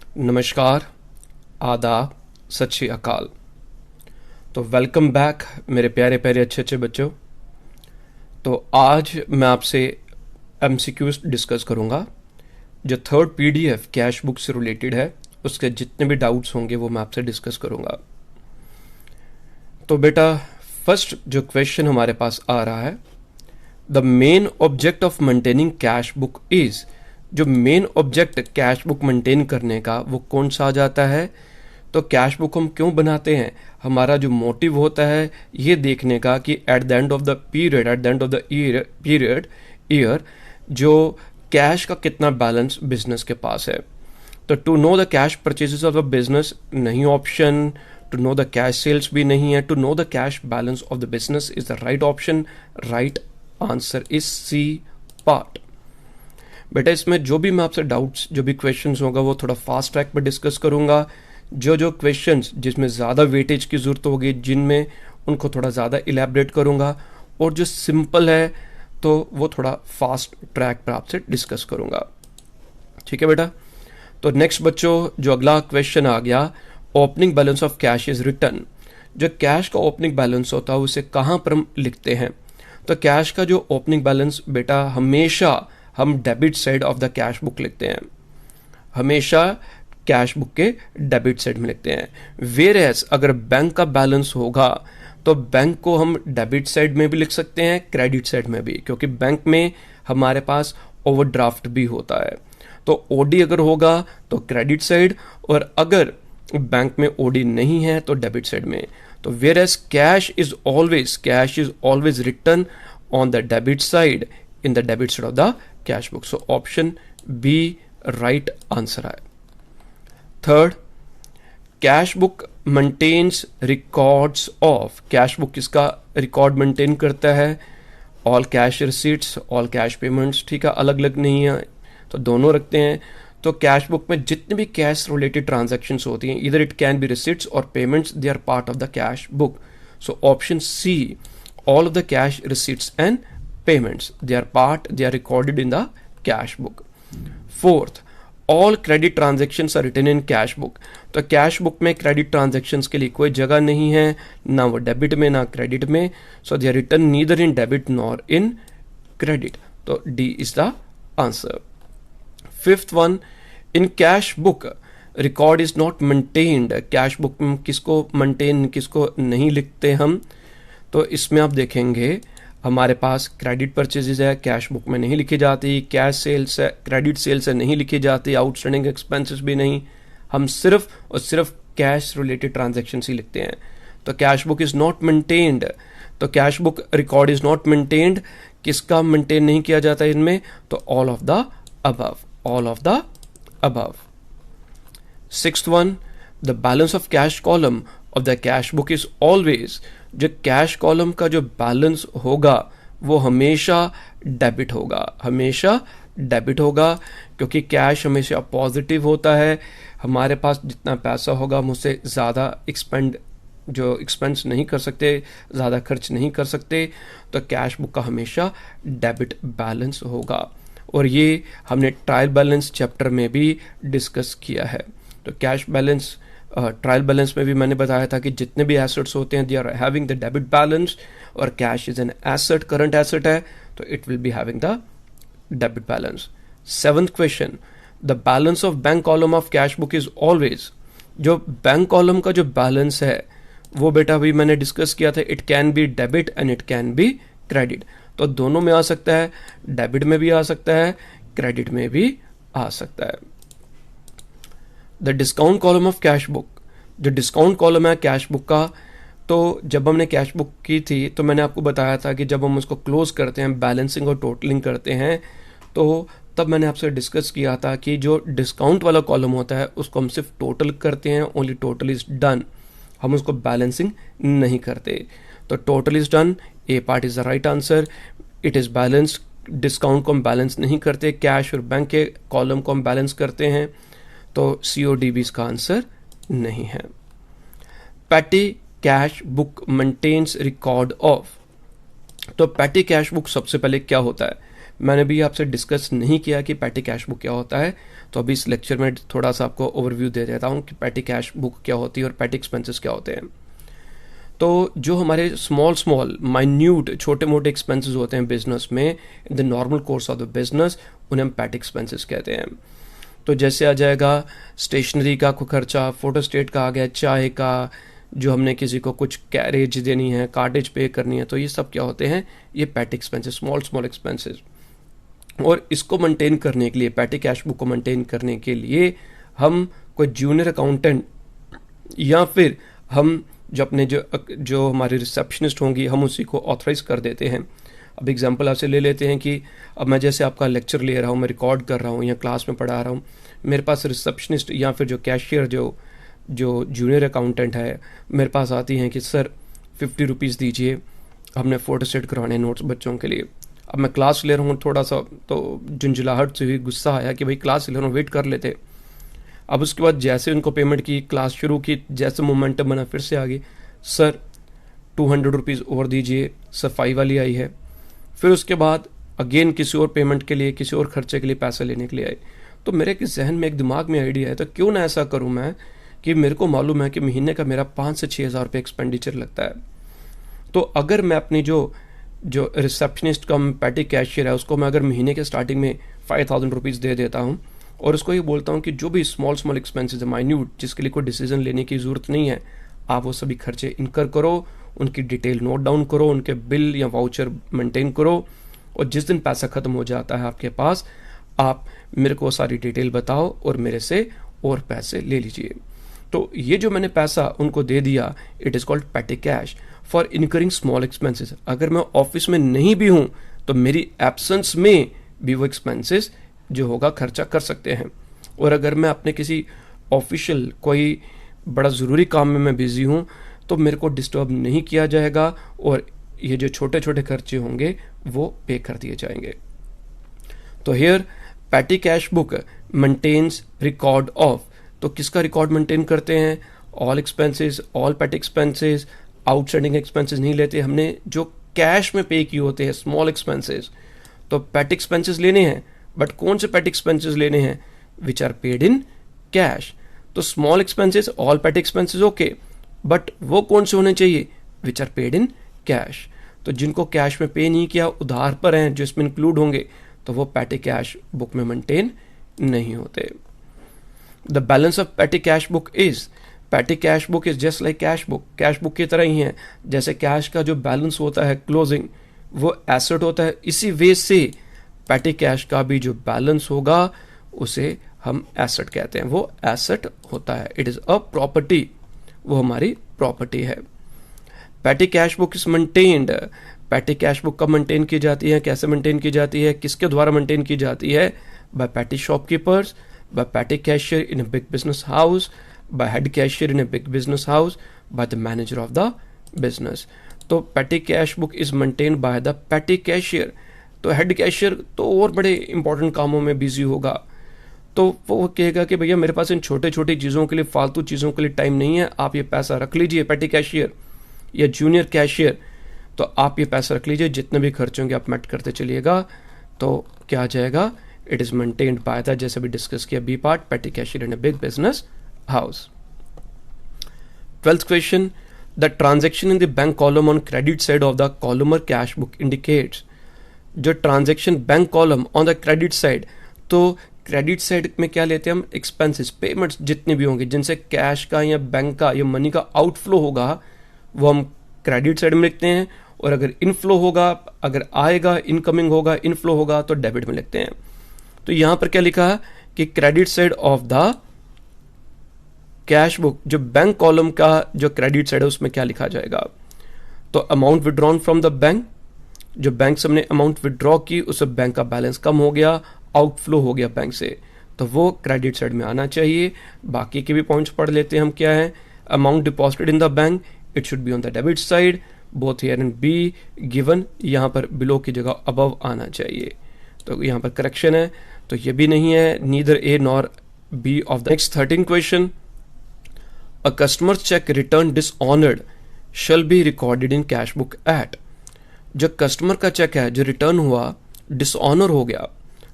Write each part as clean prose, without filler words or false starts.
नमस्कार, आदाब, सत श्री अकाल। तो वेलकम बैक मेरे प्यारे प्यारे अच्छे अच्छे बच्चों। तो आज मैं आपसे एमसीक्यूज डिस्कस करूंगा। जो थर्ड पीडीएफ कैश बुक से रिलेटेड है, उसके जितने भी डाउट्स होंगे वो मैं आपसे डिस्कस करूंगा। तो बेटा, फर्स्ट जो क्वेश्चन हमारे पास आ रहा है, the main object of maintaining cash book is. जो main object cash book maintain करने का वो कौन सा आ जाता है? तो कैश बुक हम क्यों बनाते हैं? हमारा जो मोटिव होता है ये देखने का कि at the end of the period, at the end of the year जो कैश का कितना बैलेंस बिजनेस के पास है। तो to know the cash purchases of the business नहीं option, to know the cash sales भी नहीं है, to know the cash balance of the business is the right option. Right answer is C part. बेटा, इसमें जो भी मैं आपसे डाउट्स, जो भी क्वेश्चंस होगा वो थोड़ा फास्ट ट्रैक पर डिस्कस करूंगा। जो क्वेश्चंस जिसमें ज़्यादा वेटेज की ज़रूरत होगी, जिनमें उनको थोड़ा ज़्यादा इलेबरेट करूंगा, और जो सिंपल है तो वो थोड़ा फास्ट ट्रैक पर आपसे डिस्कस करूंगा। ठीक है बेटा। तो नेक्स्ट बच्चों, जो अगला क्वेश्चन आ गया, opening balance of cash is return. जो कैश का ओपनिंग बैलेंस होता है उसे कहाँ पर हम लिखते हैं? तो कैश का जो ओपनिंग बैलेंस बेटा हमेशा हम debit side of the cash book लिखते हैं, हमेशा कैश बुक के डेबिट साइड में लिखते हैं। वेयर एज अगर बैंक का बैलेंस होगा तो बैंक को हम डेबिट साइड में भी लिख सकते हैं, क्रेडिट साइड में भी, क्योंकि बैंक में हमारे पास ओवरड्राफ्ट भी होता है। तो ओडी अगर होगा तो क्रेडिट साइड, और अगर बैंक में ओडी नहीं है तो डेबिट साइड में। तो whereas cash is always return on the debit side, in the debit side of the cash book. So option B right answer है। Third, cash book maintains records of। cash book किसका record maintain करता है? all cash receipts, all cash payments। ठीक है, अलग अलग नहीं है तो दोनों रखते हैं। तो कैश बुक में जितने भी कैश रिलेटेड ट्रांजैक्शंस होती हैं, इधर इट कैन बी रिसीट्स और payments, they are part of the cash book. So option C, all of the cash receipts and payments, they are recorded in the cash book। Fourth, all credit transactions are written in cash book। तो cash book में credit transactions के लिए कोई जगह नहीं है, ना वो डेबिट में ना क्रेडिट में। So they are written neither in debit nor in credit. तो D is the answer. Fifth one, in cash book record is not maintained. Cash book में किसको मेंटेन, किसको नहीं लिखते हम? तो इसमें आप देखेंगे हमारे पास क्रेडिट परचेजेज है, कैश बुक में नहीं लिखी जाती, कैश सेल्स है, क्रेडिट सेल्स है, नहीं लिखी जाती, आउटस्टैंडिंग एक्सपेंसेस भी नहीं। हम सिर्फ और सिर्फ कैश रिलेटेड ट्रांजैक्शंस ही लिखते हैं। तो cash book is not maintained, तो cash book record is not maintained. किसका मेंटेन नहीं किया जाता इनमें? तो all of the above, all of the above. Sixth one, the balance of cash column of the cash book is always. जो cash column का जो बैलेंस होगा वो हमेशा डेबिट होगा, हमेशा डेबिट होगा, क्योंकि कैश हमेशा पॉजिटिव होता है। हमारे पास जितना पैसा होगा हम उससे ज़्यादा एक्सपेंस नहीं कर सकते, ज़्यादा खर्च नहीं कर सकते। तो कैश बुक का हमेशा डेबिट बैलेंस होगा, और ये हमने ट्रायल बैलेंस चैप्टर में भी डिस्कस किया है। तो कैश बैलेंस, ट्रायल बैलेंस में भी मैंने बताया था कि जितने भी एसेट्स होते हैं they are having the debit balance, और cash is an asset, current asset है तो it will be having the debit balance. Seventh question, the balance of bank column of cash book is always. जो bank column का जो balance है वो बेटा अभी मैंने डिस्कस किया था, it can B debit and it can B credit. तो दोनों में आ सकता है, डेबिट में भी आ सकता है, क्रेडिट में भी आ सकता है। The discount column of cash book, जो डिस्काउंट कॉलम है कैश बुक का, तो जब हमने कैश बुक की थी तो मैंने आपको बताया था कि जब हम उसको क्लोज करते हैं, बैलेंसिंग और टोटलिंग करते हैं, तो तब मैंने आपसे डिस्कस किया था कि जो डिस्काउंट वाला कॉलम होता है उसको हम सिर्फ टोटल करते हैं, ओनली टोटल इज डन, हम उसको बैलेंसिंग नहीं करते। तो total is done, A part is the right answer, it is balanced. Discount को हम बैलेंस नहीं करते, कैश और बैंक के कॉलम को हम बैलेंस करते हैं, तो COD भी इसका आंसर नहीं है। Petty cash book maintains record of. तो पैटी कैश बुक सबसे पहले क्या होता है? मैंने भी आपसे डिस्कस नहीं किया कि पैटी कैश बुक क्या होता है, तो अभी इस लेक्चर में थोड़ा सा आपको ओवरव्यू दे देता हूँ कि पैटी कैश बुक क्या होती है और पैटी एक्सपेंसेस क्या होते हैं। तो जो हमारे स्मॉल माइन्यूट छोटे मोटे एक्सपेंसेस होते हैं बिजनेस में in the normal course of the business, उन्हें हम पैटी एक्सपेंसेस कहते हैं। तो जैसे आ जाएगा स्टेशनरी का कोई खर्चा, फोटोस्टेट का आ गया, चाय का, जो हमने किसी को कुछ कैरेज देनी है, कार्टेज पे करनी है, तो ये सब क्या होते हैं, ये पैटी एक्सपेंसेस, स्मॉल एक्सपेंसेस। और इसको मेंटेन करने के लिए, पैटी कैश बुक को मेंटेन करने के लिए हम कोई जूनियर अकाउंटेंट या फिर हम जो अपने जो हमारे रिसेप्शनिस्ट होंगी, हम उसी को ऑथराइज कर देते हैं। अब एग्जांपल आपसे ले लेते हैं कि अब मैं जैसे आपका लेक्चर ले रहा हूँ, मैं रिकॉर्ड कर रहा हूँ या क्लास में पढ़ा रहा हूँ, मेरे पास रिसेप्शनिस्ट या फिर जो कैशियर जो जूनियर अकाउंटेंट है मेरे पास आती हैं कि सर 50 रुपीज़ दीजिए, हमने फोटोस्टेट करवाने नोट्स बच्चों के लिए। अब मैं क्लास ले रहा हूँ, थोड़ा सा तो झुंझलाहट से हुई, गुस्सा आया कि भाई क्लास ले रहा हूँ, वेट कर लेते। अब उसके बाद जैसे उनको पेमेंट की, क्लास शुरू की, जैसे मोमेंटम बना, फिर से आ गई, सर 200 रुपीज़ और दीजिए, सफाई वाली आई है। फिर उसके बाद अगेन किसी और पेमेंट के लिए, किसी और खर्चे के लिए पैसे लेने के लिए आए। तो मेरे जहन में एक दिमाग में आइडिया है, तो क्यों ना ऐसा करूं मैं कि मेरे को मालूम है कि महीने का मेरा 5 से 6 हज़ार रुपये एक्सपेंडिचर लगता है। तो अगर मैं अपनी जो रिसेप्शनिस्ट का पैटी कैशियर है उसको मैं अगर महीने के स्टार्टिंग में 5000 रुपीज़ दे देता हूँ और उसको ये बोलता हूँ कि जो भी स्मॉल एक्सपेंसेस है माइन्यूट, जिसके लिए कोई डिसीजन लेने की ज़रूरत नहीं है, आप वो सभी खर्चे इनकर करो, उनकी डिटेल नोट डाउन करो, उनके बिल या वाउचर मेंटेन करो, और जिस दिन पैसा ख़त्म हो जाता है आपके पास, आप मेरे को सारी डिटेल बताओ और मेरे से और पैसे ले लीजिए। तो ये जो मैंने पैसा उनको दे दिया, it is called petty cash for incurring small expenses. अगर मैं ऑफिस में नहीं भी हूँ तो मेरी एब्सेंस में भी वो एक्सपेंसेस जो होगा खर्चा कर सकते हैं। और अगर मैं अपने किसी ऑफिशियल कोई बड़ा ज़रूरी काम में मैं बिज़ी हूँ तो मेरे को डिस्टर्ब नहीं किया जाएगा और ये जो छोटे छोटे खर्चे होंगे वो पे कर दिए जाएंगे। तो here petty cash book maintains record of, तो किसका रिकॉर्ड मेंटेन करते हैं, all expenses, all petty expenses, outstanding expenses नहीं लेते हमने, जो कैश में पे किए होते हैं स्मॉल एक्सपेंसेस। तो पैटी एक्सपेंसेस लेने हैं, बट कौन से पैटी एक्सपेंसेस लेने हैं, which are paid in cash. तो small expenses, all petty expenses okay, but वो कौन से होने चाहिए, which are paid in cash. तो जिनको कैश में पे नहीं किया, उधार पर हैं, जो इसमें इंक्लूड होंगे, तो वो पैटी कैश बुक में मेंटेन नहीं होते। The balance of patty cash book is, patty cash book is just like cash book, cash book की तरह ही है। जैसे कैश का जो बैलेंस होता है क्लोजिंग, वो एसेट होता है, इसी वे से पैटी कैश का भी जो बैलेंस होगा उसे हम एसेट कहते हैं, वो एसेट होता है, इट इज अ प्रॉपर्टी, वो हमारी प्रॉपर्टी है। Petty cash book is maintained, patty cash book कब मेंटेन की जाती है, कैसे मेंटेन की जाती है, किसके द्वारा मेंटेन की जाती है, by petty shopkeepers, by petty cashier in a big business house, by head cashier in a big business house, by the manager of the business. तो petty cash book is maintained by the petty cashier. तो head cashier तो और बड़े important कामों में busy होगा, तो वो कहेगा कि भैया मेरे पास इन छोटे छोटी चीज़ों के लिए, फालतू चीज़ों के लिए टाइम नहीं है, आप ये पैसा रख लीजिए। पैटी कैशियर या जूनियर कैशियर, तो आप ये पैसा रख लीजिए, जितने भी खर्च होंगे आप मेट करते चलिएगा। तो क्या आ जाएगा, it is maintained by the, जैसे भी डिस्कस किया B part, petty cashier in a big business house. 12th question, the transaction in the bank column on credit side of the columnar cash book indicates, जो transaction bank column on the credit side, तो credit side में क्या लेते हैं हम, expenses, payments जितने भी होंगे जिनसे कैश का या बैंक का या मनी का आउटफ्लो होगा, वो हम क्रेडिट साइड में लिखते हैं, और अगर इनफ्लो होगा, अगर आएगा, इनकमिंग होगा, इनफ्लो होगा, तो डेबिट में लिखते हैं। तो यहां पर क्या लिखा है कि credit side of the cash book, जो बैंक कॉलम का जो क्रेडिट साइड है उसमें क्या लिखा जाएगा, तो amount withdrawn from the bank, जो बैंक से हमने अमाउंट विड्रॉ की उससे बैंक का बैलेंस कम हो गया, आउटफ्लो हो गया बैंक से, तो वो क्रेडिट साइड में आना चाहिए। बाकी के भी पॉइंट्स पढ़ लेते हैं हम, क्या है, amount deposited in the bank, it should be on the debit side, both here and be given, यहां पर बिलो की जगह अबव आना चाहिए, तो यहां पर करेक्शन है, तो ये भी नहीं है, neither A nor B of the. Next 13 question, a customer cheque return dishonoured shall be recorded in cash book at, जो कस्टमर का चेक है जो रिटर्न हुआ डिसऑनर हो गया।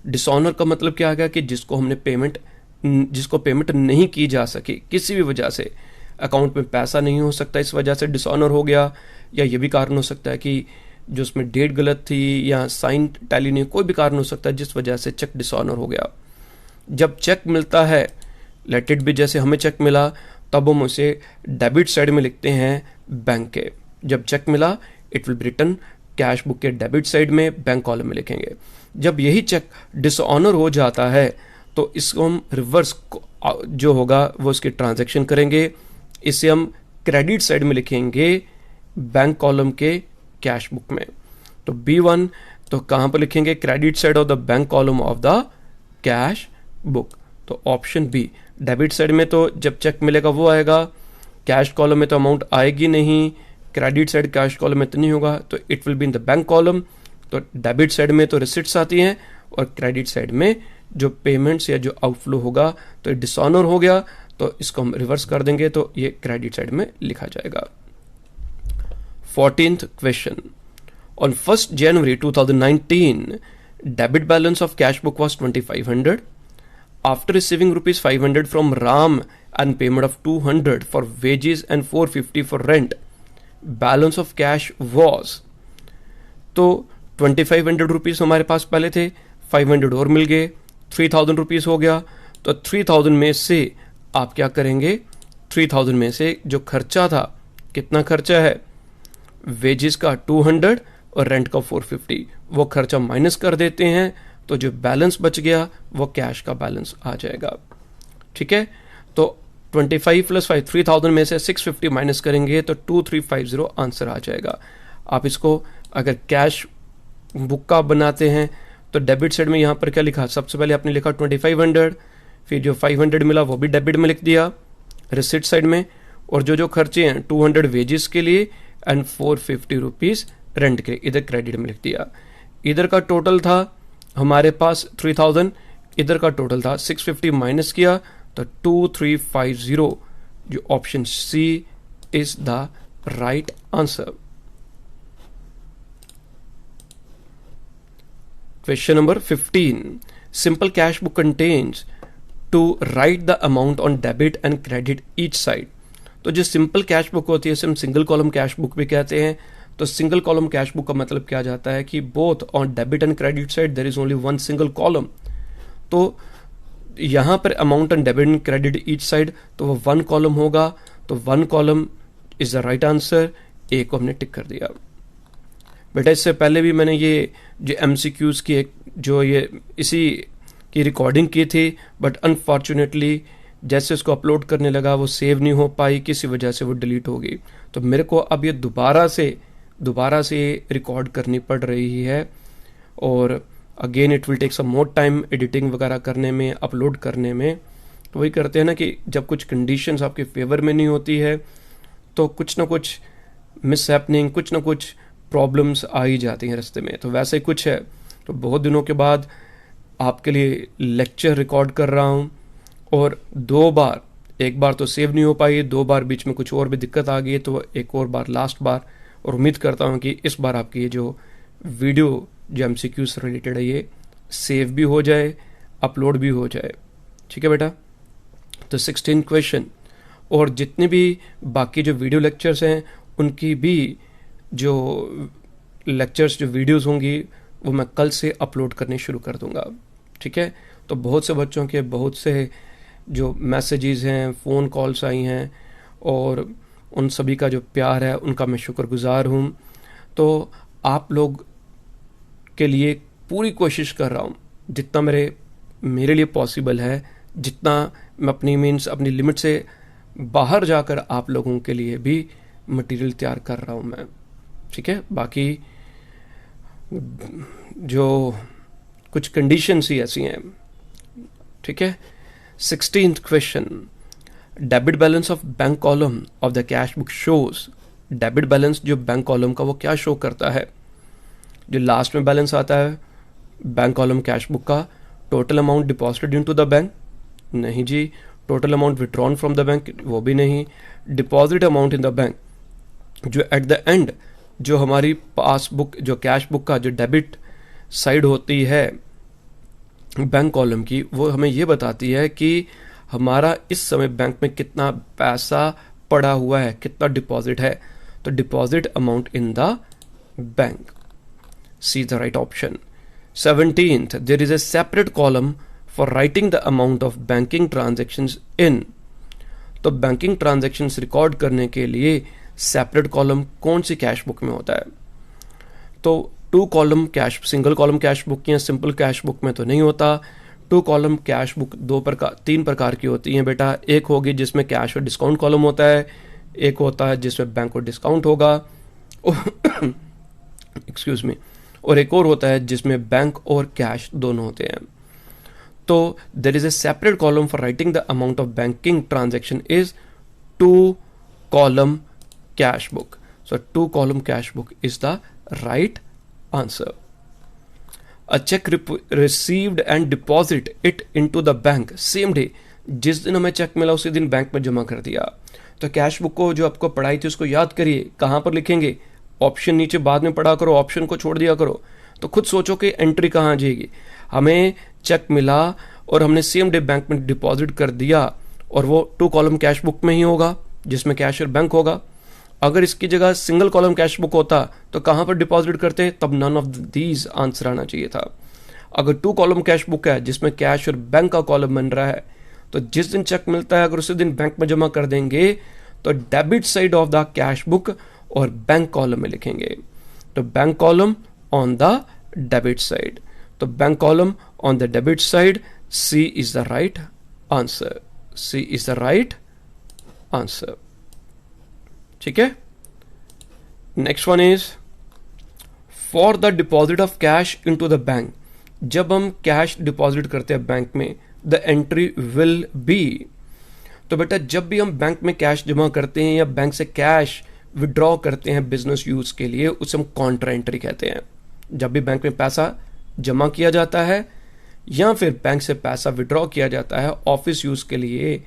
डिसऑनर का मतलब क्या आ गया कि जिसको पेमेंट नहीं की जा सकी किसी भी वजह से, अकाउंट में पैसा नहीं हो सकता, इस वजह से डिसऑनर हो गया। या ये भी कारण हो सकता है कि जो उसमें डेट गलत थी या साइन टैली नहीं, कोई भी कारण हो सकता है जिस वजह से चेक डिसऑनर हो गया। जब चेक मिलता है, लेट इट बी जैसे हमें चेक मिला, तब हम उसे डेबिट साइड में लिखते हैं बैंक के। जब चेक मिला it will be written cash book के डेबिट साइड में, बैंक कॉलम में लिखेंगे। जब यही चेक डिसऑनर हो जाता है तो इसको हम रिवर्स जो होगा वो उसकी ट्रांजैक्शन करेंगे, इसे हम क्रेडिट साइड में लिखेंगे बैंक कॉलम के कैश बुक में। तो B1 तो कहां पर लिखेंगे? Credit side of the bank column of the cash book. तो ऑप्शन बी, डेबिट साइड में तो जब चेक मिलेगा वो आएगा, कैश कॉलम में तो अमाउंट आएगी नहीं, क्रेडिट साइड कैश कॉलम में तो नहीं होगा, तो it will be in the bank column. तो डेबिट साइड में तो रिसिट्स आती हैं और क्रेडिट साइड में जो पेमेंट्स या जो आउटफ्लो होगा, तो डिसऑनर हो गया तो इसको हम रिवर्स कर देंगे, तो ये क्रेडिट साइड में लिखा जाएगा। 14th question. On 1st January 2019, debit balance of cash book was 2500. After receiving rupees 500 from Ram and payment of 200 for wages and 450 for rent, balance of cash was, तो 2500 rupees हमारे पास पहले थे, 500 और मिल गए, 3000 rupees हो गया। तो 3000 में से आप क्या करेंगे? 3000 में से जो खर्चा था, कितना खर्चा है? वेजेस का 200 और रेंट का 450, वो खर्चा माइनस कर देते हैं, तो जो बैलेंस बच गया वो कैश का बैलेंस आ जाएगा। ठीक है, तो 25 + 5, 3000 में से 650 माइनस करेंगे तो 2350 आंसर आ जाएगा। आप इसको अगर कैश बुक का बनाते हैं तो डेबिट साइड में यहाँ पर क्या लिखा? सबसे पहले आपने लिखा 2500, फिर जो 500 मिला वो भी डेबिट में लिख दिया रिसिट साइड में, और जो खर्चे हैं 200 वेजेस के लिए एंड 450 रुपीज़ रेंट के, इधर क्रेडिट में लिख दिया। इधर का टोटल था हमारे पास 3000, इधर का टोटल था 650 माइनस किया तो 2350, जो option C is the right answer. Question number 15. Simple cash book contains to write the amount on debit and credit each side. तो जो सिंपल कैश बुक होती है इसे हम सिंगल कॉलम कैश बुक भी कहते हैं। तो सिंगल कॉलम कैश बुक का मतलब क्या जाता है कि both on debit and credit side there is only one single column. तो यहाँ पर amount on debit and credit each side, तो वो वन कॉलम होगा, तो one column is the right answer. A को हमने टिक कर दिया। बेटा इससे पहले भी मैंने ये जो MCQs की जो ये इसी की रिकॉर्डिंग की थी, बट अनफॉर्चुनेटली जैसे उसको अपलोड करने लगा वो सेव नहीं हो पाई, किसी वजह से वो डिलीट हो गई। तो मेरे को अब ये दोबारा से रिकॉर्ड करनी पड़ रही है, और again it will take some more time editing वगैरह करने में, अपलोड करने में। तो वही करते हैं ना कि जब कुछ कंडीशंस आपके फेवर में नहीं होती है तो कुछ ना कुछ मिस हैपनिंग, कुछ ना कुछ प्रॉब्लम्स आ ही जाती हैं रास्ते में। तो वैसे ही कुछ है। तो बहुत दिनों के बाद आपके लिए लेक्चर रिकॉर्ड कर रहा हूँ, और दो बार, एक बार तो सेव नहीं हो पाई, दो बार बीच में कुछ और भी दिक्कत आ गई, तो एक और बार, लास्ट बार। और उम्मीद करता हूँ कि इस बार आपकी ये जो वीडियो जो MCQ से रिलेटेड है ये सेव भी हो जाए, अपलोड भी हो जाए। ठीक है बेटा। तो 16 क्वेश्चन, और जितने भी बाकी जो वीडियो लेक्चर्स हैं उनकी भी जो लेक्चर्स जो वीडियोस होंगी वो मैं कल से अपलोड करने शुरू कर दूंगा। ठीक है। तो बहुत से बच्चों के बहुत से जो मैसेजेस हैं, फ़ोन कॉल्स आई हैं, और उन सभी का जो प्यार है उनका मैं शुक्रगुजार हूँ। तो आप लोग के लिए पूरी कोशिश कर रहा हूँ, जितना मेरे लिए पॉसिबल है, जितना मैं अपनी लिमिट से बाहर जाकर आप लोगों के लिए भी मटेरियल तैयार कर रहा हूँ मैं। ठीक है। बाकी जो कुछ कंडीशंस ही ऐसी हैं। ठीक है। 16th question, debit balance of bank column of the cash book shows. Debit balance जो बैंक कॉलम का वो क्या शो करता है? जो लास्ट में बैलेंस आता है बैंक कॉलम कैश बुक का, total amount deposited into the bank, नहीं जी। Total amount withdrawn from the bank, वो भी नहीं। Deposit amount in the bank, जो एट द एंड जो हमारी पासबुक जो कैश बुक का जो डेबिट साइड होती है बैंक कॉलम की, वो हमें ये बताती है कि हमारा इस समय बैंक में कितना पैसा पड़ा हुआ है, कितना डिपॉजिट है। तो deposit amount in the bank, see the right option. 17th, there is a separate column for writing the amount of banking transactions in। तो बैंकिंग ट्रांजैक्शंस रिकॉर्ड करने के लिए सेपरेट कॉलम कौन सी कैश बुक में होता है? तो two column cash, single column cash book या सिंपल कैश बुक में तो नहीं होता। टू कॉलम कैश बुक तीन प्रकार की होती हैं बेटा। एक होगी जिसमें कैश और डिस्काउंट कॉलम होता है, एक होता है जिसमें बैंक और डिस्काउंट होगा एक्सक्यूज मी, और एक और होता है जिसमें बैंक और कैश दोनों होते हैं। तो there is a separate column for writing the amount of banking transaction is two column cash book. So two column cash book is the right answer. A check received and deposit it into the bank same day। जिस दिन हमें check मिला उसी दिन bank में जमा कर दिया। तो कैश बुक को जो आपको पढ़ाई थी उसको याद करिए, कहाँ पर लिखेंगे? ऑप्शन नीचे बाद में पढ़ा करो, ऑप्शन को छोड़ दिया करो। तो खुद सोचो कि एंट्री कहाँ आ जाएगी। हमें चेक मिला और हमने सेम डे बैंक में डिपॉजिट कर दिया, और वो टू कॉलम कैश बुक में ही होगा जिसमें कैश और बैंक होगा। अगर इसकी जगह सिंगल कॉलम कैश बुक होता तो कहां पर डिपॉजिट करते? तब नन ऑफ दीज आंसर आना चाहिए था। अगर टू कॉलम कैश बुक है जिसमें कैश और बैंक का कॉलम बन रहा है, तो जिस दिन चेक मिलता है अगर उसी दिन बैंक में जमा कर देंगे तो debit side of the cash book और बैंक कॉलम में लिखेंगे। तो bank column on the debit side, तो bank column on the debit side, C is the right answer. C is the right answer. ठीक है। Next one is for the deposit of cash into the bank. जब हम cash deposit करते हैं bank में, the entry will be. तो बेटा जब भी हम बैंक में कैश जमा करते हैं या बैंक से कैश विड्रॉ करते हैं बिजनेस यूज के लिए, उसे हम कॉन्ट्रा एंट्री कहते हैं। जब भी बैंक में पैसा जमा किया जाता है या फिर बैंक से पैसा विड्रॉ किया जाता है ऑफिस यूज के लिए,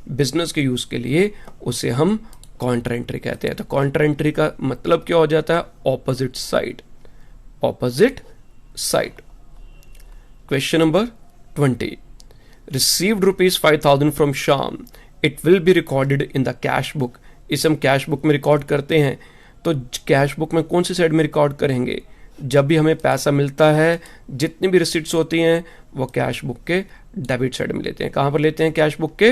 बिजनेस के यूज के लिए, उसे हम कॉन्ट्रा एंट्री कहते हैं। तो कॉन्ट्रा एंट्री का मतलब क्या हो जाता है? Opposite side. Opposite side. Question number 20, received ₹5,000 from Shyam, it will B recorded in the cash book. इसे हम कैश बुक में रिकॉर्ड करते हैं। तो कैश बुक में कौन सी साइड में रिकॉर्ड करेंगे? जब भी हमें पैसा मिलता है, जितनी भी रिसीट्स होती हैं वो कैश बुक के डेबिट साइड में लेते हैं। कहां पर लेते हैं? कैश बुक के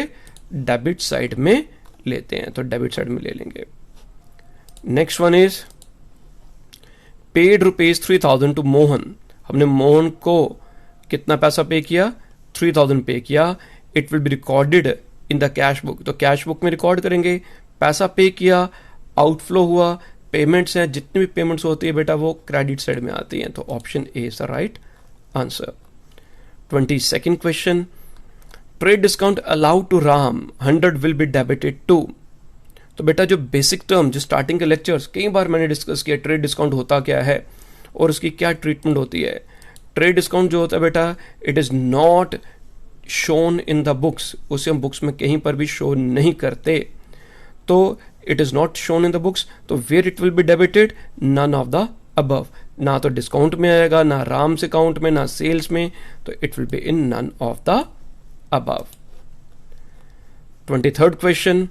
डेबिट साइड में लेते हैं। तो डेबिट साइड में ले लेंगे। Next one is paid ₹3,000 to Mohan. हमने मोहन को कितना पैसा पे किया? 3,000 पे किया। It will B recorded in the cash book. तो कैश बुक में रिकॉर्ड करेंगे। पैसा पे किया, आउटफ्लो हुआ, पेमेंट्स हैं, जितनी भी पेमेंट्स होती है बेटा वो क्रेडिट साइड में आती हैं। तो option A is the right answer. 22nd question, trade discount allowed to Ram 100 will be debited to. तो बेटा जो बेसिक टर्म, जो स्टार्टिंग के लेक्चर्स कई बार मैंने डिस्कस किया, ट्रेड डिस्काउंट होता क्या है और उसकी क्या ट्रीटमेंट होती है। ट्रेड डिस्काउंट जो होता है बेटा, it is not shown in the books. उसे हम बुक्स में कहीं पर भी शो नहीं करते। तो it is not shown in the books. तो where it will be debited? None of the above. ना तो डिस्काउंट में आएगा, ना राम्स अकाउंट में, ना सेल्स में। तो it will be in none of the above। 23rd question,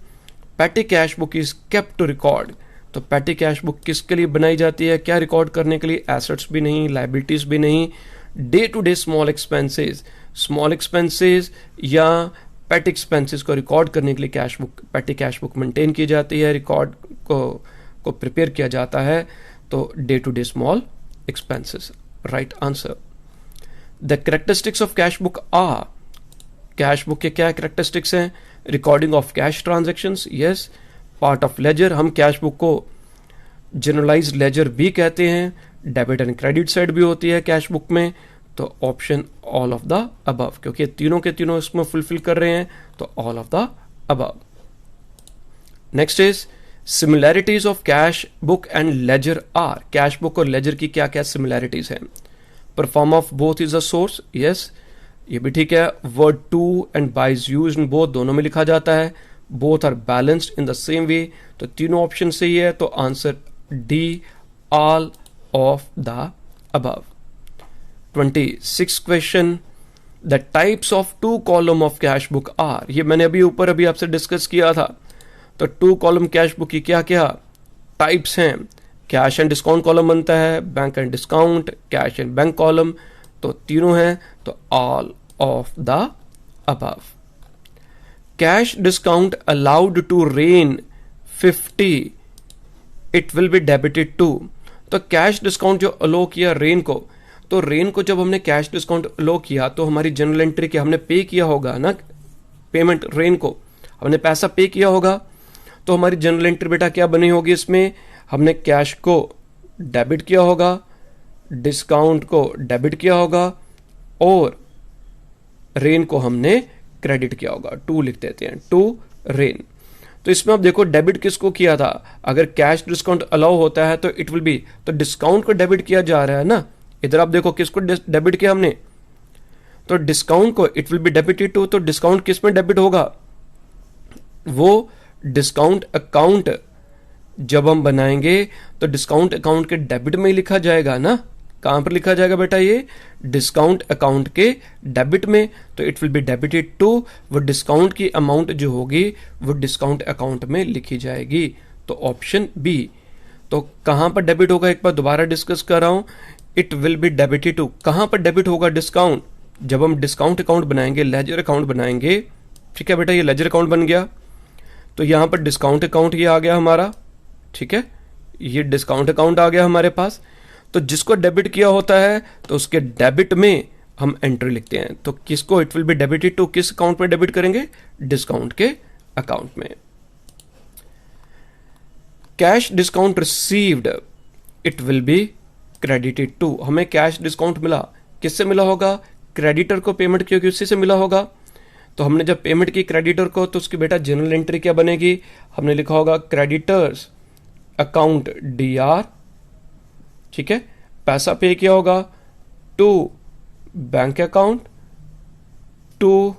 petty cash book is kept to record. तो पैटी कैश बुक किसके लिए बनाई जाती है? क्या रिकॉर्ड करने के लिए? एसेट्स भी नहीं, लायबिलिटीज भी नहीं, day to day small expenses. Small expenses या पेट एक्सपेंसेस को रिकॉर्ड करने के लिए cash book, petty cash book maintain की जाती है, रिकॉर्ड को प्रिपेयर किया जाता है। तो day to day small expenses, right answer. The characteristics of cash book are. Cash book के क्या कैरेक्टरिस्टिक्स हैं? Recording of cash transactions, yes. Part of ledger, हम कैश बुक को जनरलाइज्ड लेजर भी कहते हैं। डेबिट एंड क्रेडिट साइड भी होती है कैश बुक में। तो option all of the above, क्योंकि तीनों के तीनों इसमें फुलफिल कर रहे हैं। तो all of the above. Next is similarities of cash book and ledger are. Cash book और लेजर की क्या क्या सिमिलैरिटीज हैं? Perform of both is a source, yes, ये भी ठीक है। Word to and by is used in both, दोनों में लिखा जाता है। Both are balanced in the same way. तो तीनों ऑप्शन सही है। तो answer D, all of the above. 26 question, the types of two column of cash book are, ये मैंने अभी आपसे डिस्कस किया था। तो टू कॉलम कैश बुक की क्या क्या टाइप्स हैं? कैश एंड डिस्काउंट कॉलम बनता है, bank and discount, cash and bank column, तो तीनों हैं, तो all of the above. Cash discount allowed to रेन 50, it will be debited to. तो कैश डिस्काउंट जो अलो किया रेन को, तो रेन को जब हमने कैश डिस्काउंट अलो किया तो हमारी जनरल एंट्री के हमने पे किया होगा ना, पेमेंट रेन को हमने पैसा पे किया होगा, तो हमारी जनरल एंट्री बेटा क्या बनी होगी? इसमें हमने कैश को डेबिट किया होगा, डिस्काउंट को डेबिट किया होगा और रेन को हमने क्रेडिट किया होगा। टू लिख देते हैं, टू रेन। तो इसमें आप देखो डेबिट किसको किया था? अगर कैश डिस्काउंट अलाउ होता है तो इट विल बी, तो डिस्काउंट को डेबिट किया जा रहा है ना। इधर आप देखो किसको डेबिट किया हमने, तो डिस्काउंट को, it will be debited to. तो डिस्काउंट किस में डेबिट होगा? वो डिस्काउंट अकाउंट जब हम बनाएंगे तो डिस्काउंट अकाउंट के डेबिट में ही लिखा जाएगा ना। कहां पर लिखा जाएगा बेटा? ये डिस्काउंट अकाउंट के डेबिट में, तो it will be debited to. वो डिस्काउंट की अमाउंट जो होगी वो डिस्काउंट अकाउंट में लिखी जाएगी, तो ऑप्शन बी। तो कहां पर डेबिट होगा? एक बार दोबारा डिस्कस कर रहा हूं, it will be debited to. कहां पर डेबिट होगा डिस्काउंट? जब हम डिस्काउंट अकाउंट बनाएंगे, लेजर अकाउंट बनाएंगे, ठीक है बेटा, ये लेजर अकाउंट बन गया, तो यहां पर डिस्काउंट अकाउंट ये आ गया हमारा, ठीक है, ये डिस्काउंट अकाउंट आ गया हमारे पास। तो जिसको डेबिट किया होता है तो उसके डेबिट में हम एंट्री लिखते हैं। तो किसको, it will be debited to, किस अकाउंट में डेबिट करेंगे? डिस्काउंट के अकाउंट में। Cash discount received, it will be credited to. हमें कैश डिस्काउंट मिला, किससे मिला होगा? क्रेडिटर को पेमेंट की होगी, उसी से मिला होगा। तो हमने जब पेमेंट की क्रेडिटर को, तो उसकी बेटा जनरल एंट्री क्या बनेगी? हमने लिखा होगा क्रेडिटर्स अकाउंट DR, ठीक है, पैसा पे किया होगा to bank account, to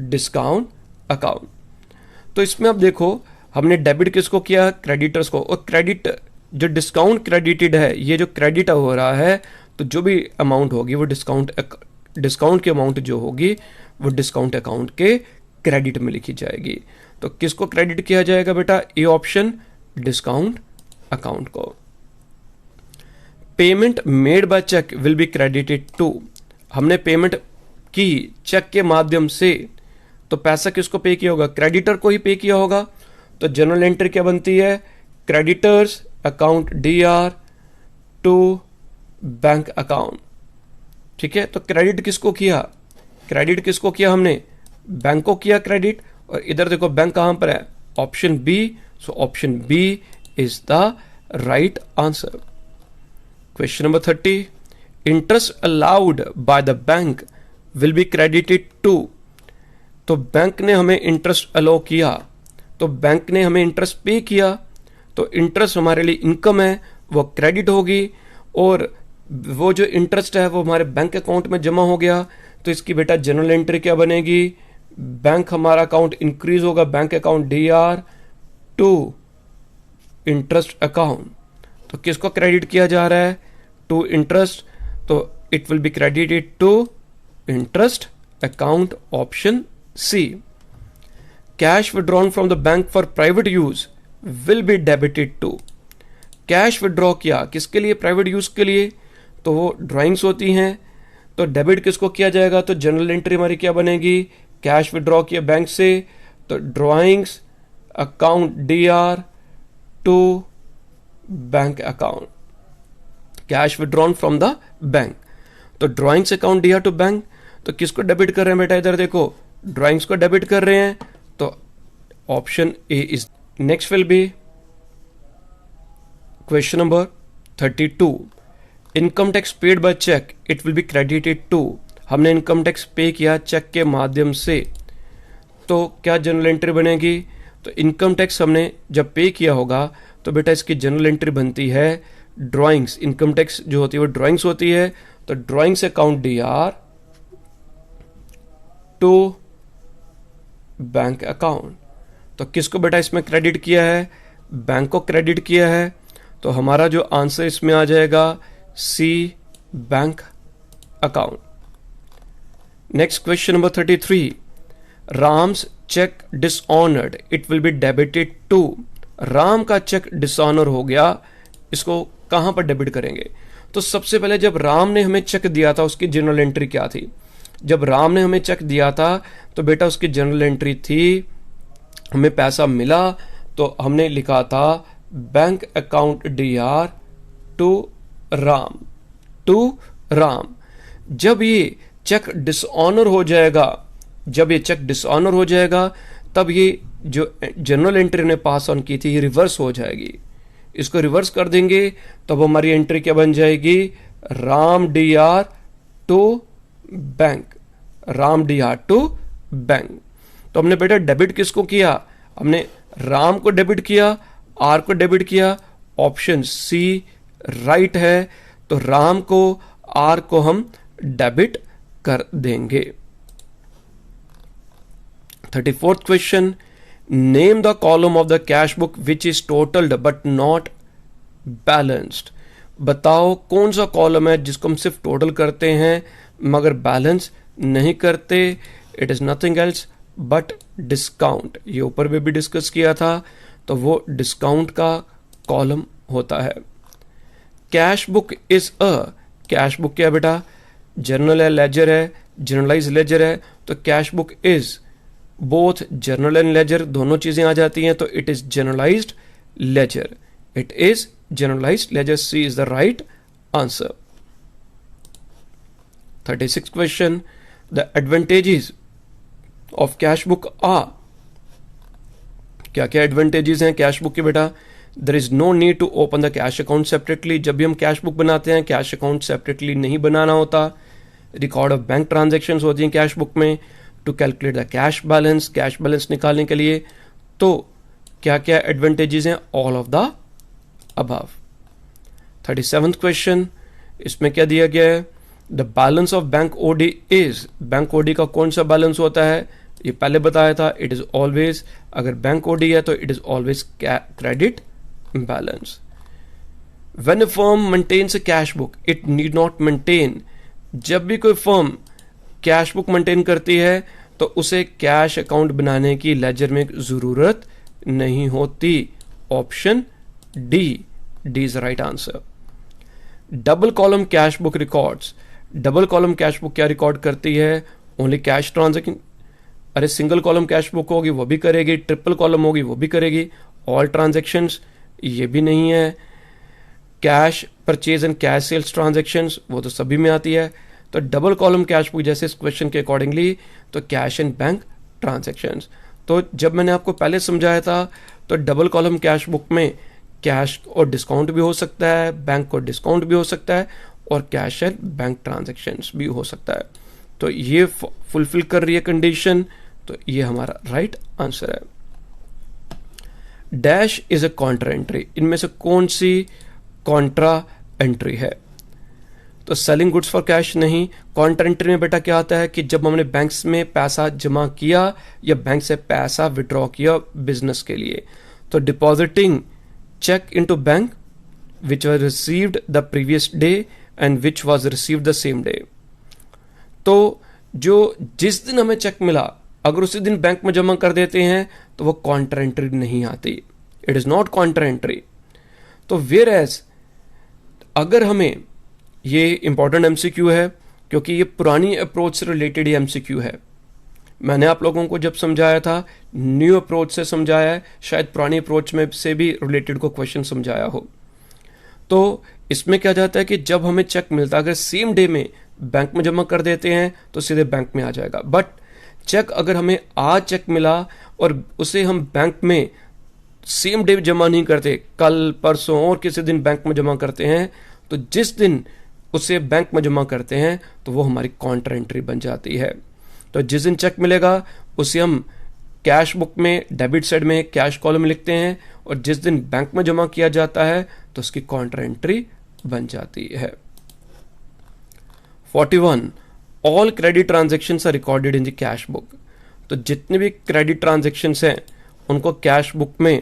discount account. तो इसमें अब देखो हमने डेबिट किसको किया? क्रेडिटर्स को। और क्रेडिट जो डिस्काउंट क्रेडिटेड है, ये जो क्रेडिट हो रहा है, तो जो भी अमाउंट होगी वो डिस्काउंट की अमाउंट जो होगी वो डिस्काउंट अकाउंट के क्रेडिट में लिखी जाएगी। तो किसको क्रेडिट किया जाएगा बेटा? ए ऑप्शन, डिस्काउंट अकाउंट को। Payment made by cheque will be credited to. हमने पेमेंट की चेक के माध्यम से, तो पैसा किसको पे किया होगा? क्रेडिटर को ही पे किया होगा। तो जनरल एंट्री क्या बनती है? Creditors account DR to bank account, ठीक है। तो क्रेडिट किसको किया? क्रेडिट किसको किया हमने? बैंक को किया क्रेडिट। और इधर देखो बैंक कहां पर है? Option B. So option B is the right answer. Question number 30, interest allowed by the bank will be credited to. तो बैंक ने हमें इंटरेस्ट अलाउ किया, तो बैंक ने हमें इंटरेस्ट पे किया, तो इंटरेस्ट हमारे लिए इनकम है, वो क्रेडिट होगी। और वो जो इंटरेस्ट है वो हमारे बैंक अकाउंट में जमा हो गया, तो इसकी बेटा जनरल एंट्री क्या बनेगी? बैंक हमारा अकाउंट इंक्रीज होगा, bank account DR to interest account. तो किसको क्रेडिट किया जा रहा है? टू इंटरेस्ट, तो it will be credited to interest account, option C. Cash withdrawn from the bank for private use will be debited to. Cash withdraw किया किसके लिए? प्राइवेट यूज के लिए, तो वो ड्राइंग्स होती हैं, तो डेबिट किसको किया जाएगा? तो जनरल एंट्री हमारी क्या बनेगी? कैश विड्रॉ किया बैंक से, तो drawings account DR to bank account. Cash withdrawn from the bank, तो drawings account DR to bank. तो किसको डेबिट कर रहे हैं बेटा? इधर देखो ड्राइंग्स को डेबिट कर रहे हैं, तो option A is. Next will be question number 32, income tax paid by cheque it will be credited to. हमने इनकम टैक्स पे किया चेक के माध्यम से, तो क्या जनरल एंट्री बनेगी? तो इनकम टैक्स हमने जब पे किया होगा तो बेटा इसकी जनरल एंट्री बनती है ड्राइंग्स। इनकम टैक्स जो होती है वो ड्राइंग्स होती है, तो drawings account DR to bank account. तो किसको बेटा इसमें क्रेडिट किया है? बैंक को क्रेडिट किया है, तो हमारा जो आंसर इसमें आ जाएगा C bank account. Next question number 33, Ram's cheque dishonoured, it will be debited to. Ram का चेक डिसऑनर हो गया, इसको कहां पर डेबिट करेंगे? तो सबसे पहले जब राम ने हमें चेक दिया था उसकी जनरल एंट्री क्या थी? जब राम ने हमें चेक दिया था तो बेटा उसकी जनरल एंट्री थी, हमें पैसा मिला तो हमने लिखा था bank account DR to Ram, to Ram. जब ये चेक डिसऑनर हो जाएगा, जब ये चेक डिसऑनर हो जाएगा तब ये जो जनरल एंट्री ने पास ऑन की थी ये रिवर्स हो जाएगी। इसको रिवर्स कर देंगे तब हमारी एंट्री क्या बन जाएगी? Ram DR to bank, Ram DR to bank. तो हमने बेटा डेबिट किसको किया? हमने राम को डेबिट किया, आर को डेबिट किया। ऑप्शन सी राइट है, तो राम को आर को हम डेबिट कर देंगे। 34th question, name the column of the cash book which is टोटल्ड but not balanced. बताओ कौन सा कॉलम है जिसको हम सिर्फ टोटल करते हैं मगर बैलेंस नहीं करते? It is nothing else but discount. ये ऊपर में भी डिस्कस किया था, तो वो डिस्काउंट का कॉलम होता है। Cash book is a, cash book क्या है बेटा? जर्नल है, लेजर है, जर्नलाइज लेजर है। तो cash book is both journal and ledger, दोनों चीजें आ जाती हैं, तो it is generalised ledger, it is generalised ledger. C is the right answer. 36th question, the advantages of cash book are. क्या क्या एडवांटेजेस हैं कैश बुक के बेटा? There is no need to open the cash account separately. जब भी हम cash book बनाते हैं कैश अकाउंट सेपरेटली नहीं बनाना होता। रिकॉर्ड ऑफ बैंक ट्रांजैक्शंस होती हैं कैश बुक में। To calculate the cash balance निकालने के लिए। तो क्या क्या एडवांटेजेस हैं? All of the above. 37th question, इसमें क्या दिया गया है? The balance of bank OD is, bank OD का कौन सा बैलेंस होता है? ये पहले बताया था, इट इज ऑलवेज, अगर बैंक ओडी है तो it is always credit balance. When a firm maintains a cash book it need not maintain. जब भी कोई फर्म कैश बुक मेंटेन करती है तो उसे कैश अकाउंट बनाने की लेजर में जरूरत नहीं होती। Option D, D is right answer. Double column cash book records, double column cash book क्या रिकॉर्ड करती है? Only cash transaction. अरे सिंगल कॉलम कैश बुक होगी वो भी करेगी, ट्रिपल कॉलम होगी वो भी करेगी, ऑल ट्रांजैक्शंस ये भी नहीं है। Cash purchase and cash sales transactions वो तो सभी में आती है। तो डबल कॉलम कैश बुक जैसे इस क्वेश्चन के अकॉर्डिंगली तो कैश एंड बैंक ट्रांजैक्शंस। तो जब मैंने आपको पहले समझाया था तो डबल कॉलम कैश बुक में कैश और डिस्काउंट भी हो सकता है, बैंक और डिस्काउंट भी हो सकता है, और कैश एंड बैंक ट्रांजैक्शंस भी हो सकता है। तो ये फुलफिल कर रही है कंडीशन, तो ये हमारा राइट आंसर है। Dash is a Contra entry, इनमें से कौन सी कॉन्ट्रा एंट्री है? तो सेलिंग गुड्स फॉर कैश नहीं। कॉन्ट्रा एंट्री में बेटा क्या आता है कि जब हमने बैंक्स में पैसा जमा किया या बैंक से पैसा विड्रॉ किया बिजनेस के लिए, तो depositing cheque into bank which was received the previous day and which was received the same day. तो जो जिस दिन हमें चेक मिला अगर उसी दिन बैंक में जमा कर देते हैं तो वो कॉन्ट्रा एंट्री नहीं आती, it is not Contra entry. तो वेयर एज अगर हमें, ये इंपॉर्टेंट एमसीक्यू है क्योंकि ये पुरानी अप्रोच से रिलेटेड ही एमसीक्यू है। मैंने आप लोगों को जब समझाया था न्यू अप्रोच से समझाया है, शायद पुरानी अप्रोच में से भी रिलेटेड को क्वेश्चन समझाया हो। तो इसमें क्या जाता है कि जब हमें चेक मिलता है अगर सेम डे में बैंक में जमा कर देते हैं तो सीधे बैंक में आ जाएगा। बट चेक अगर हमें आज चेक मिला और उसे हम बैंक में सेम डे जमा नहीं करते, कल परसों और किसी दिन बैंक में जमा करते हैं, तो जिस दिन उसे बैंक में जमा करते हैं तो वो हमारी कॉन्ट्रा एंट्री बन जाती है। तो जिस दिन चेक मिलेगा उसे हम कैश बुक में डेबिट साइड में कैश कॉलम लिखते हैं, और जिस दिन बैंक में जमा किया जाता है तो उसकी कॉन्ट्रा एंट्री बन जाती है। 41 all credit transactions are recorded in the cash book. तो जितने भी क्रेडिट ट्रांजैक्शंस हैं उनको कैश बुक में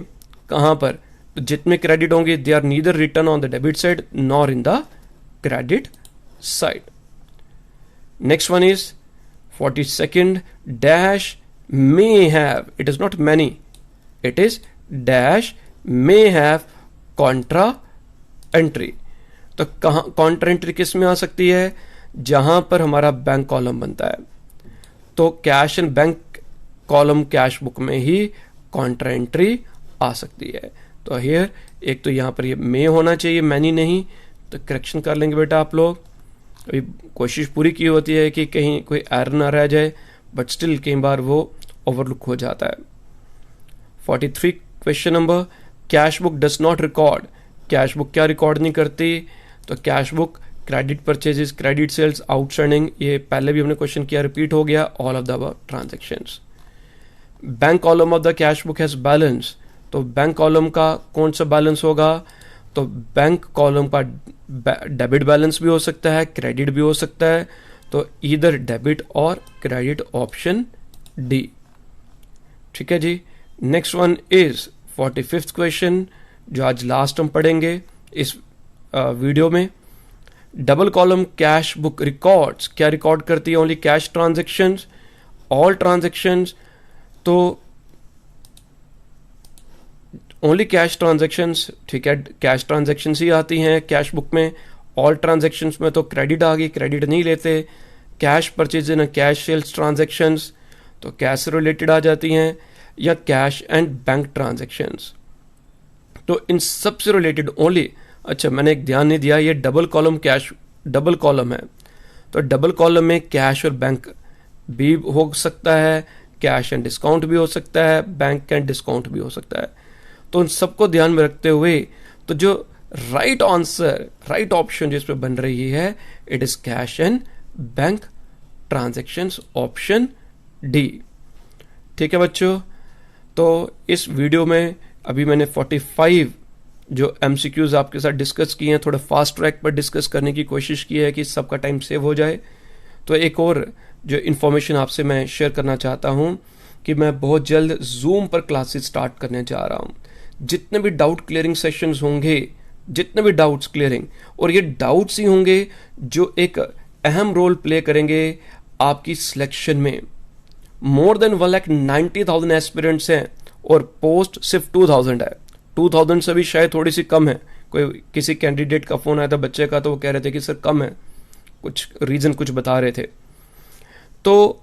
कहां पर, तो जितने क्रेडिट होंगे they are neither return on the debit side nor in the credit side. Next one is 42nd, dash may have, it is not many, it is dash may have contra entry. तो कहाँ Contra entry किस में आ सकती है? जहां पर हमारा bank column बनता है, तो cash and bank column cash book में ही कॉन्ट्रा एंट्री आ सकती है. तो हियर एक तो यहां पर ये मे होना चाहिए, मैनी नहीं. तो करेक्शन कर लेंगे बेटा आप लोग. अभी कोशिश पूरी की होती है कि कहीं कोई एरर ना रह जाए, बट स्टिल कई बार वो ओवरलुक हो जाता है. 43 question number, cash book does not record. Cash book क्या रिकॉर्ड नहीं करती? तो cash book credit purchases, credit sales, outstanding, ये पहले भी हमने क्वेश्चन किया, रिपीट हो गया, all of the above transactions. Bank column of the cash book has balance. तो बैंक कॉलम का कौन सा बैलेंस होगा? तो बैंक कॉलम का डेबिट बैलेंस भी हो सकता है, क्रेडिट भी हो सकता है. तो either debit or credit, option D. ठीक है जी. Next one is 45th question, जो आज लास्ट हम पढ़ेंगे इस वीडियो में. Double column cash book records, क्या रिकॉर्ड करती है? Only cash transactions, all transactions. तो ओनली कैश ट्रांजैक्शंस, ठीक है, कैश ट्रांजैक्शंस ही आती हैं कैश बुक में. ऑल ट्रांजैक्शंस में तो क्रेडिट आ गई, क्रेडिट नहीं लेते. Cash purchase in cash sales transactions, तो कैश से रिलेटेड आ जाती हैं, या कैश एंड बैंक ट्रांजैक्शंस. तो इन सब से रिलेटेड ओनली, अच्छा मैंने एक ध्यान नहीं दिया, ये double column cash double column है, तो डबल कॉलम में कैश और बैंक भी हो सकता है, कैश एंड डिस्काउंट भी हो सकता है, बैंक एंड डिस्काउंट भी हो सकता है. तो उन सबको ध्यान में रखते हुए तो जो राइट आंसर, राइट ऑप्शन जिस पे बन रही है, it is cash and bank transactions, option D. ठीक है बच्चों. तो इस वीडियो में अभी मैंने 45 जो MCQs आपके साथ डिस्कस किए हैं, थोड़ा फास्ट ट्रैक पर डिस्कस करने की कोशिश की है कि सबका टाइम सेव हो जाए. तो एक और जो इन्फॉर्मेशन आपसे मैं शेयर करना चाहता हूं कि मैं बहुत जल्द जूम पर क्लासेस स्टार्ट करने जा रहा हूं. जितने भी डाउट क्लियरिंग सेशंस होंगे, जितने भी डाउट्स क्लियरिंग, और ये डाउट्स ही होंगे जो एक अहम रोल प्ले करेंगे आपकी सिलेक्शन में. मोर देन 1,90,000 एस्पिरेंट्स हैं और पोस्ट सिर्फ 2,000 है. 2,000 से भी शायद थोड़ी सी कम है. कोई किसी कैंडिडेट का फोन आया था बच्चे का, तो वो कह रहे थे कि सर कम है, कुछ रीजन कुछ बता रहे थे. तो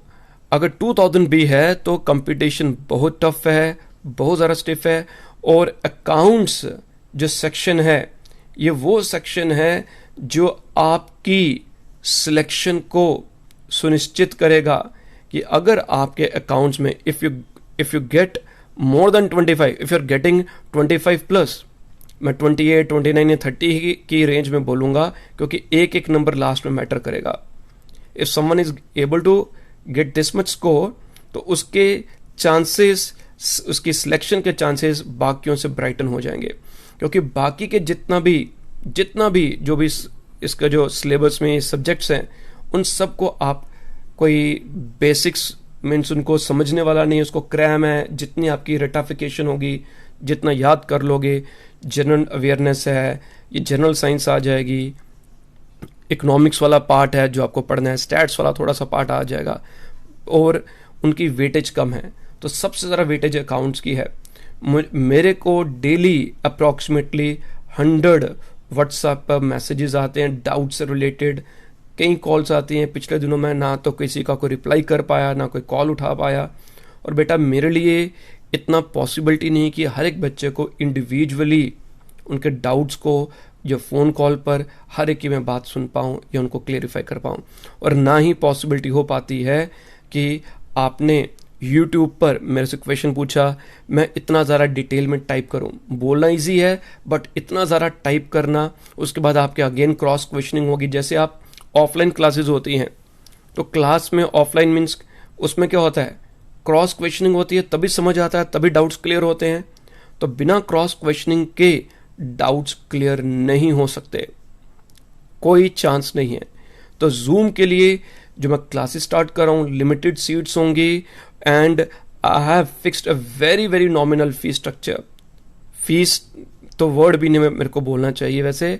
अगर 2,000 भी है तो कंपटीशन बहुत टफ है, बहुत ज़्यादा स्टिफ है. और अकाउंट्स जो सेक्शन है, ये वो सेक्शन है जो आपकी सिलेक्शन को सुनिश्चित करेगा कि अगर आपके अकाउंट्स में if you get more than 25, if you are getting 25 plus, मैं 28, 29 या 30 की रेंज में बोलूंगा, क्योंकि एक एक नंबर लास्ट में मैटर करेगा. If someone is able to get this much score, तो उसके चांसेस, उसकी सिलेक्शन के चांसेस बाकियों से ब्राइटन हो जाएंगे. क्योंकि बाकी के जितना भी जो भी इसका जो सिलेबस में सब्जेक्ट्स हैं, उन सबको आप कोई बेसिक्स मीन्स उनको समझने वाला नहीं, उसको क्रैम है. जितनी आपकी रेटाफिकेशन होगी, जितना याद कर लोगे, जनरल अवेयरनेस है, ये जनरल साइंस आ जाएगी, इकोनॉमिक्स वाला पार्ट है जो आपको पढ़ना है, स्टैट्स वाला थोड़ा सा पार्ट आ जाएगा, और उनकी वेटेज कम है. तो सबसे ज़्यादा वेटेज अकाउंट्स की है. मेरे को डेली अप्रॉक्सीमेटली 100 व्हाट्सएप पर मैसेजेस आते हैं डाउट से रिलेटेड. कई कॉल्स आती हैं. पिछले दिनों में ना तो किसी का कोई रिप्लाई कर पाया, ना कोई कॉल उठा पाया. और बेटा मेरे लिए इतना पॉसिबिलिटी नहीं कि हर एक बच्चे को इंडिविजुअली उनके डाउट्स को जो फ़ोन कॉल पर हर एक की मैं बात सुन पाऊँ या उनको क्लेरिफाई कर पाऊँ. और ना ही पॉसिबिलिटी हो पाती है कि आपने YouTube पर मेरे से क्वेश्चन पूछा, मैं इतना ज़्यादा डिटेल में टाइप करूं. बोलना इजी है, बट इतना ज़्यादा टाइप करना, उसके बाद आपके अगेन क्रॉस क्वेश्चनिंग होगी. जैसे आप ऑफलाइन क्लासेस होती हैं, तो क्लास में ऑफलाइन मीन्स उसमें क्या होता है, क्रॉस क्वेश्चनिंग होती है, तभी समझ आता है, तभी डाउट्स क्लियर होते हैं. तो बिना क्रॉस क्वेश्चनिंग के डाउट्स क्लियर नहीं हो सकते, कोई चांस नहीं है. तो जूम के लिए जो मैं क्लासेस स्टार्ट कर रहा हूँ, लिमिटेड सीट्स होंगी, and I have fixed a very very nominal fees structure. Fees तो वर्ड भी नहीं मेरे को बोलना चाहिए वैसे,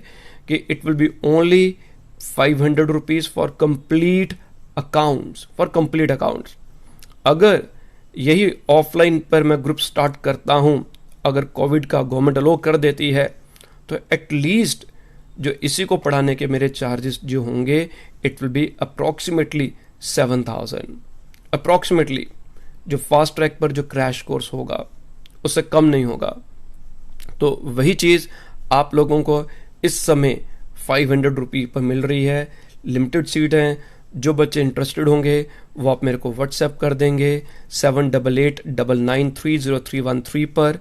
कि it will B only ₹500 for complete accounts. अगर यही ऑफलाइन पर मैं ग्रुप स्टार्ट करता हूं, अगर कोविड का गवर्नमेंट अलो कर देती है, तो एटलीस्ट जो इसी को पढ़ाने के मेरे चार्जेस जो होंगे, it will B approximately 7,000 approximately. जो फास्ट ट्रैक पर जो क्रैश कोर्स होगा उससे कम नहीं होगा। तो वही चीज़ आप लोगों को इस समय ₹500 पर मिल रही है। लिमिटेड सीट हैं। जो बच्चे इंटरेस्टेड होंगे वो आप मेरे को व्हाट्सएप कर देंगे 7888993013 पर,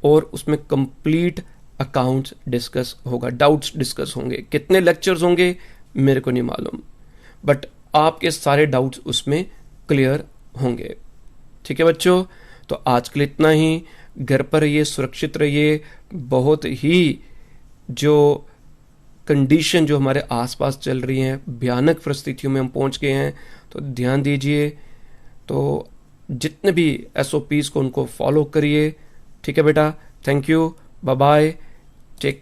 और उसमें कंप्लीट अकाउंट्स डिस्कस होगा, डाउट्स डिस्कस होंगे। कितने लेक्चर्स होंगे मेरे को नहीं मालूम, बट आपके सारे डाउट्स उसमें क्लियर होंगे। ठीक है बच्चों, तो आज के लिए इतना ही। घर पर रहिए, सुरक्षित रहिए। बहुत ही जो कंडीशन जो हमारे आसपास चल रही हैं, भयानक परिस्थितियों में हम पहुंच गए हैं, तो ध्यान दीजिए। तो जितने भी SOPs को उनको फॉलो करिए। ठीक है बेटा, thank you, bye bye, take